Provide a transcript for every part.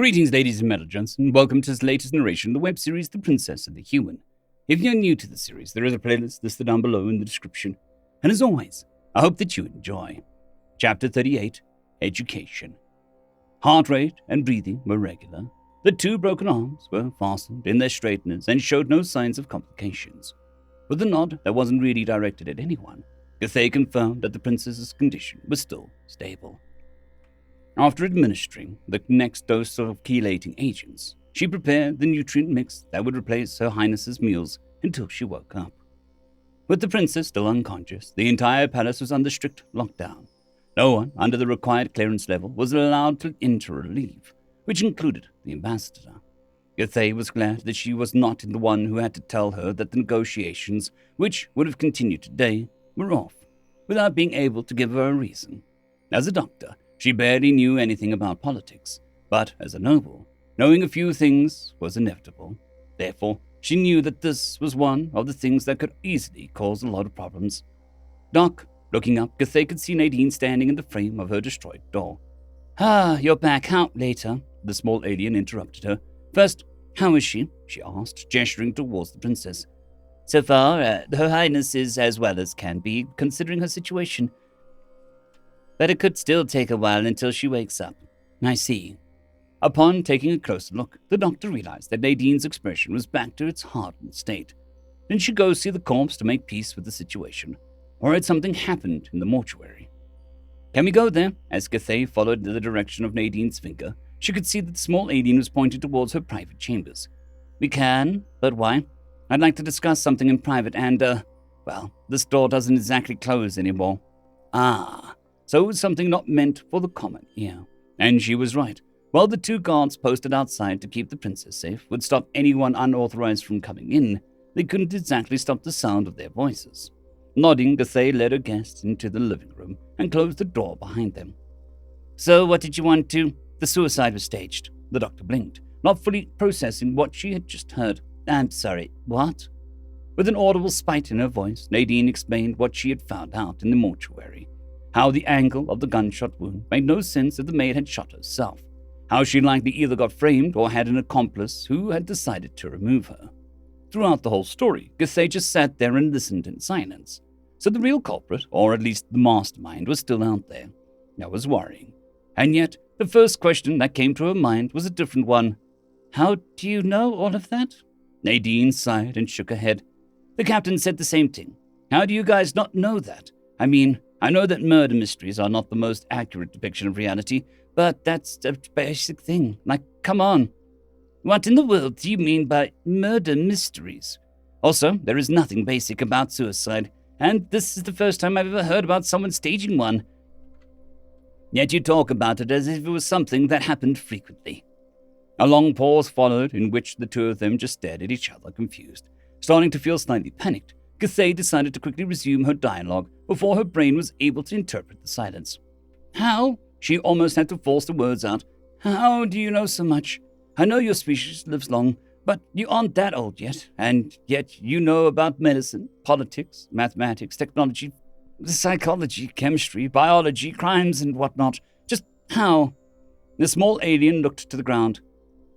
Greetings, ladies and gents, and welcome to this latest narration of the web series The Princess and the Human. If you're new to the series, there is a playlist listed down below in the description. And as always, I hope that you enjoy. Chapter 38, Education. Heart rate and breathing were regular. The two broken arms were fastened in their straighteners and showed no signs of complications. With a nod that wasn't really directed at anyone, Cathay confirmed that the princess's condition was still stable. After administering the next dose of chelating agents, she prepared the nutrient mix that would replace Her Highness's meals until she woke up. With the princess still unconscious, the entire palace was under strict lockdown. No one under the required clearance level was allowed to enter or leave, which included the ambassador. Cathay was glad that she was not the one who had to tell her that the negotiations, which would have continued today, were off, without being able to give her a reason. As a doctor, she barely knew anything about politics, but as a noble, knowing a few things was inevitable. Therefore, she knew that this was one of the things that could easily cause a lot of problems. Doc, looking up, Cathay could see Nadine standing in the frame of her destroyed door. You're back out later, the small alien interrupted her. First, how is she? She asked, gesturing towards the princess. So far, Her Highness is as well as can be, considering her situation. But it could still take a while until she wakes up. I see. Upon taking a closer look, the doctor realized that Nadine's expression was back to its hardened state. Didn't she go see the corpse to make peace with the situation? Or had something happened in the mortuary? Can we go there? As Cathay followed the direction of Nadine's finger, she could see that the small alien was pointing towards her private chambers. We can, but why? I'd like to discuss something in private and, this door doesn't exactly close anymore. So it was something not meant for the common ear. And she was right. While the two guards posted outside to keep the princess safe would stop anyone unauthorized from coming in, they couldn't exactly stop the sound of their voices. Nodding, Cathay led her guests into the living room and closed the door behind them. So what did you want to? The suicide was staged. The doctor blinked, not fully processing what she had just heard. I'm sorry, what? With an audible spite in her voice, Nadine explained what she had found out in the mortuary. How the angle of the gunshot wound made no sense if the maid had shot herself. How she likely either got framed or had an accomplice who had decided to remove her. Throughout the whole story, Cathay just sat there and listened in silence. So the real culprit, or at least the mastermind, was still out there. That was worrying. And yet, the first question that came to her mind was a different one. How do you know all of that? Nadine sighed and shook her head. The captain said the same thing. How do you guys not know that? I mean, I know that murder mysteries are not the most accurate depiction of reality, but that's a basic thing. Like, come on. What in the world do you mean by murder mysteries? Also, there is nothing basic about suicide, and this is the first time I've ever heard about someone staging one. Yet you talk about it as if it was something that happened frequently. A long pause followed, in which the two of them just stared at each other, confused. Starting to feel slightly panicked, Cathay decided to quickly resume her dialogue before her brain was able to interpret the silence. How? She almost had to force the words out. How do you know so much? I know your species lives long, but you aren't that old yet, and yet you know about medicine, politics, mathematics, technology, psychology, chemistry, biology, crimes, and whatnot. Just how? The small alien looked to the ground.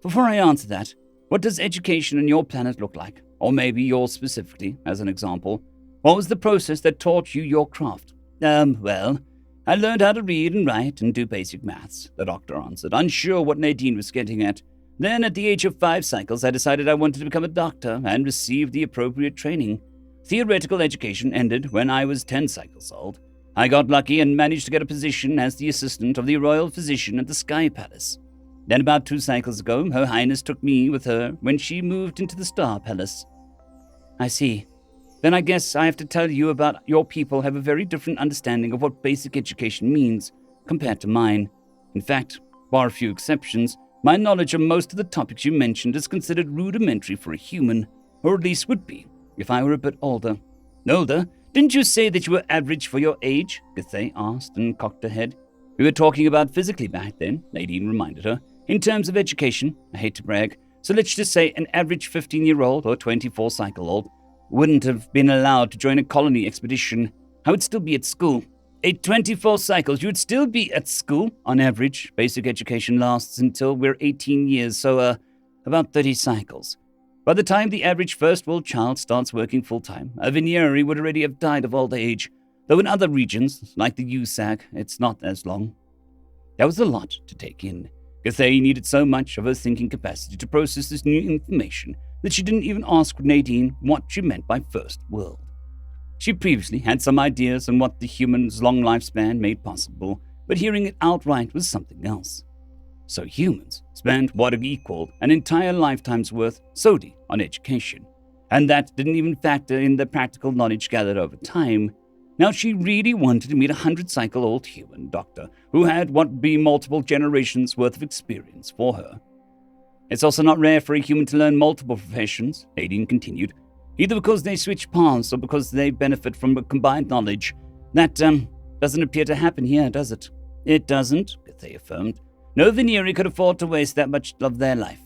Before I answer that, what does education on your planet look like? Or maybe yours specifically, as an example. What was the process that taught you your craft? I learned how to read and write and do basic maths, the doctor answered, unsure what Nadine was getting at. Then at the age of 5 cycles, I decided I wanted to become a doctor and receive the appropriate training. Theoretical education ended when I was 10 cycles old. I got lucky and managed to get a position as the assistant of the royal physician at the Sky Palace. Then about 2 cycles ago, Her Highness took me with her when she moved into the Star Palace. I see. Then I guess I have to tell you about your people have a very different understanding of what basic education means compared to mine. In fact, bar a few exceptions, my knowledge of most of the topics you mentioned is considered rudimentary for a human, or at least would be, if I were a bit older. Older? Didn't you say that you were average for your age? Cathay asked and cocked her head. We were talking about physically back then, Nadine reminded her. In terms of education, I hate to brag, so let's just say an average 15-year-old or 24-cycle-old wouldn't have been allowed to join a colony expedition. I would still be at school. at 24 cycles, you'd still be at school on average. Basic education lasts until we're 18 years, so about 30 cycles. By the time the average first world child starts working full-time, a Veneeri would already have died of old age, though in other regions, like the USAC, it's not as long. That was a lot to take in. Gathai needed so much of her thinking capacity to process this new information that she didn't even ask Nadine what she meant by first world. She previously had some ideas on what the human's long lifespan made possible, but hearing it outright was something else. So humans spent what he called an entire lifetime's worth solely on education, and that didn't even factor in the practical knowledge gathered over time. Now she really wanted to meet a 100-cycle-old human doctor who had what would be multiple generations' worth of experience for her. It's also not rare for a human to learn multiple professions, Nadine continued, either because they switch paths or because they benefit from a combined knowledge. That doesn't appear to happen here, does it? It doesn't, Gathai affirmed. No Veneeri could afford to waste that much of their life.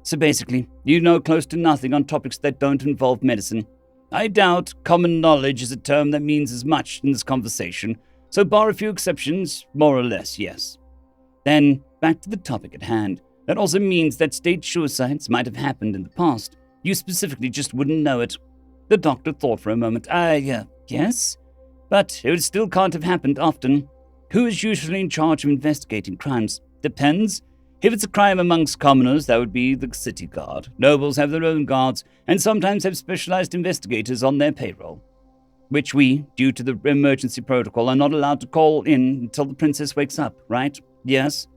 So basically, you know close to nothing on topics that don't involve medicine. I doubt common knowledge is a term that means as much in this conversation, so bar a few exceptions, more or less, yes. Then, back to the topic at hand. That also means that state suicides might have happened in the past. You specifically just wouldn't know it. The doctor thought for a moment. Yes? But it still can't have happened often. Who is usually in charge of investigating crimes? Depends. If it's a crime amongst commoners, that would be the city guard. Nobles have their own guards, and sometimes have specialized investigators on their payroll, which we, due to the emergency protocol, are not allowed to call in until the princess wakes up, right? Yes.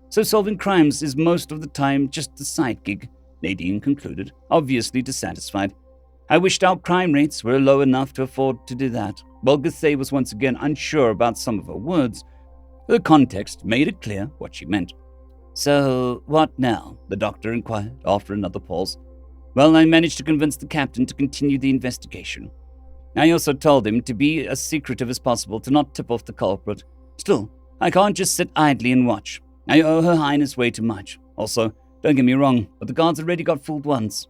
So solving crimes is most of the time just a side gig, Nadine concluded, obviously dissatisfied. I wished our crime rates were low enough to afford to do that. While Gathai was once again unsure about some of her words, the context made it clear what she meant. So, what now? The doctor inquired after another pause. Well, I managed to convince the captain to continue the investigation. I also told him to be as secretive as possible to not tip off the culprit. Still, I can't just sit idly and watch. I owe Her Highness way too much. Also, don't get me wrong, but the guards already got fooled once.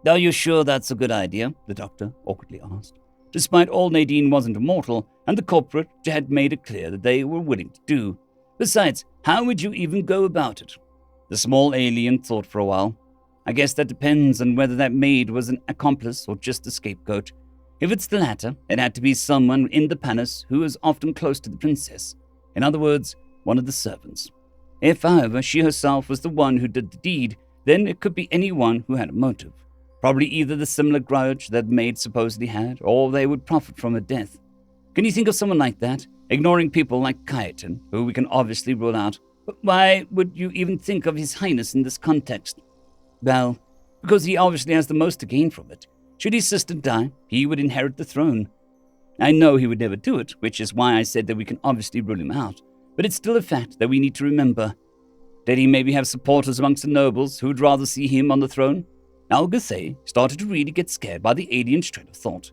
Are you sure that's a good idea? The doctor awkwardly asked. Despite all, Nadine wasn't immortal, and the culprit had made it clear that they were willing to do. Besides, how would you even go about it? The small alien thought for a while. I guess that depends on whether that maid was an accomplice or just a scapegoat. If it's the latter, it had to be someone in the palace who was often close to the princess. In other words, one of the servants. If, however, she herself was the one who did the deed, then it could be anyone who had a motive. Probably either the similar grudge that the maid supposedly had, or they would profit from her death. Can you think of someone like that? Ignoring people like Kaiten, who we can obviously rule out. But why would you even think of His Highness in this context? Well, because he obviously has the most to gain from it. Should his sister die, he would inherit the throne. I know he would never do it, which is why I said that we can obviously rule him out. But it's still a fact that we need to remember. Did he maybe have supporters amongst the nobles who would rather see him on the throne? Now Gathai started to really get scared by the alien's train of thought.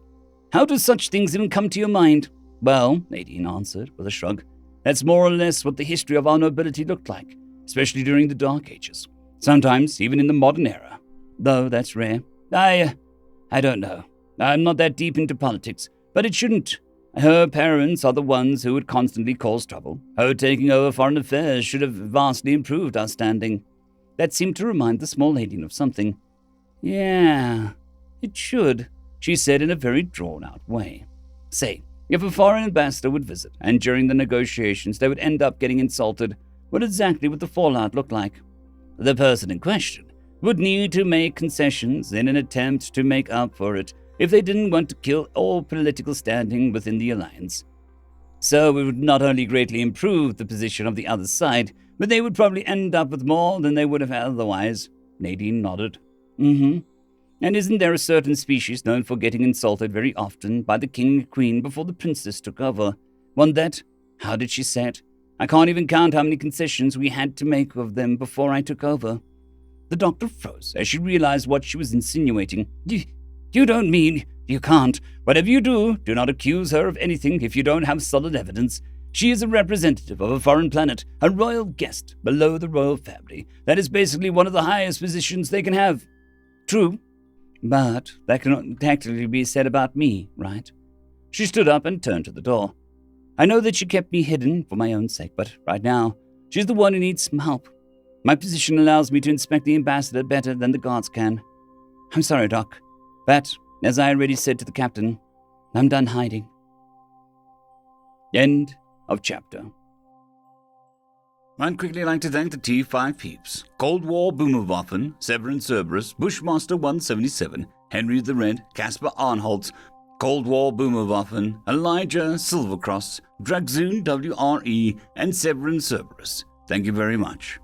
How do such things even come to your mind? Well, Nadine answered with a shrug. That's more or less what the history of our nobility looked like, especially during the Dark Ages. Sometimes even in the modern era. Though that's rare. I don't know. I'm not that deep into politics, but it shouldn't. Her parents are the ones who would constantly cause trouble. Her taking over foreign affairs should have vastly improved our standing. That seemed to remind the small alien of something. Yeah, it should, she said in a very drawn-out way. Say, if a foreign ambassador would visit, and during the negotiations they would end up getting insulted, what exactly would the fallout look like? The person in question would need to make concessions in an attempt to make up for it if they didn't want to kill all political standing within the alliance. So it would not only greatly improve the position of the other side, but they would probably end up with more than they would have otherwise. Nadine nodded. And isn't there a certain species known for getting insulted very often by the king and queen before the princess took over? One that, how did she say it? I can't even count how many concessions we had to make of them before I took over. The doctor froze as she realized what she was insinuating. You don't mean you can't. Whatever you do, do not accuse her of anything if you don't have solid evidence. She is a representative of a foreign planet, a royal guest below the royal family. That is basically one of the highest positions they can have. True, but that cannot technically be said about me, right? She stood up and turned to the door. I know that she kept me hidden for my own sake, but right now, she's the one who needs some help. My position allows me to inspect the ambassador better than the guards can. I'm sorry, Doc, but, as I already said to the captain, I'm done hiding. End of chapter. I'd quickly like to thank the T5 peeps, Cold War Boomerwaffen, Severin Cerberus, Bushmaster 177, HenryTheRed, Casper Arnholtz, Cold War Boomerwaffen, Elijah Silvercross, Dragzoon W.R.E, and Severin Cerberus. Thank you very much.